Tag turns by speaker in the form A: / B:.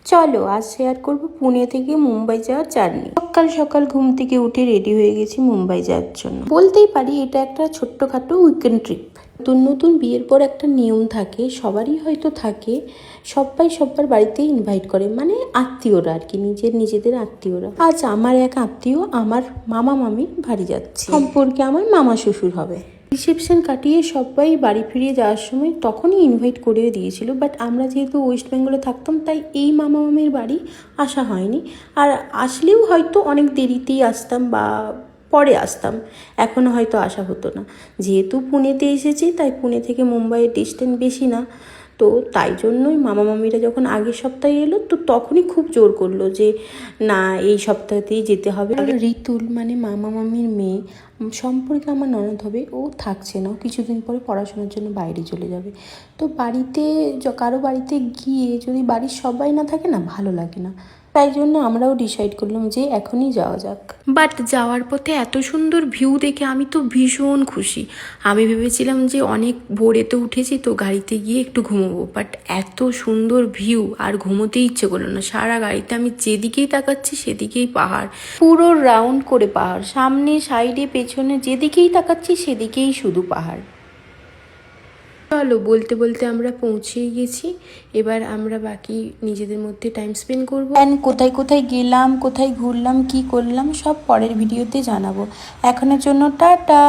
A: চলো আজ শেয়ার করব পুনে থেকে মুম্বাই যাওয়ার জার্নি। সকাল সকাল ঘুম থেকে উঠে রেডি হয়ে গেছি মুম্বাই যাওয়ার জন্য। বলতেই পারি এটা একটা ছোট্টখাটো উইকেন্ড ট্রিপ। নতুন নতুন বিয়ের পর একটা নিয়ম থাকে, সবারই হয়তো থাকে, সবাই সবার বাড়িতে ইনভাইট করে, মানে আত্মীয়রা আর কি, নিজেদের আত্মীয়রা। আজ আমার এক আত্মীয় আমার মামা মামির বাড়ি যাচ্ছে, সম্পর্কে আমার মামা শ্বশুর হবে। রিসেপশন কাটিয়ে সবাই বাড়ি ফিরিয়ে যাওয়ার সময় তখনই ইনভাইট করে দিয়েছিল, বাট আমরা যেহেতু ওয়েস্ট বেঙ্গলে থাকতাম তাই এই মামা মামির বাড়ি আসা হয়নি। আর আসলেও হয়তো অনেক দেরিতেই আসতাম বা পরে আসতাম, এখনও হয়তো আসা হতো না। যেহেতু পুনেতে এসেছি তাই পুনে থেকে মুম্বাইয়ের ডিস্টেন্স বেশি না, তো তাই জন্যই মামা মামিরা যখন আগের সপ্তাহে এলো তো তখনই খুব জোর করলো যে না এই সপ্তাহতেই যেতে হবে। আর ঋতুল মানে মামা মামির মেয়ে সম্পর্কে আমার ননদ হবে, ও থাকছে না, ও কিছুদিন পরে পড়াশোনার জন্য বাইরে চলে যাবে। তো বাড়িতে কারো বাড়িতে গিয়ে যদি বাড়ির সবাই না থাকে না, ভালো লাগে না। তাই জন্য আমরাও ডিসাইড করলাম যে এখনই যাওয়া যাক। বাট যাওয়ার পথে এত সুন্দর ভিউ দেখে আমি তো ভীষণ খুশি। আমি ভেবেছিলাম যে অনেক ভোরেতে উঠেছি তো গাড়িতে গিয়ে একটু ঘুমোবো, বাট এত সুন্দর ভিউ আর ঘুমোতেই ইচ্ছে করলো না। সারা গাড়িতে আমি যেদিকেই তাকাচ্ছি সেদিকেই পাহাড়, পুরো রাউন্ড করে পাহাড়, সামনে সাইডে পেছনে যেদিকেই তাকাচ্ছি সেদিকেই শুধু পাহাড়। চলো বলতে বলতে আমরা পৌঁছেই গেছি। এবার আমরা বাকি নিজেদের মধ্যে টাইম স্পেন্ড করবো। অ্যান্ড কোথায় কোথায় গেলাম, কোথায় ঘুরলাম, কি করলাম সব পরের ভিডিওতে জানাবো। এখনের জন্য টাটা।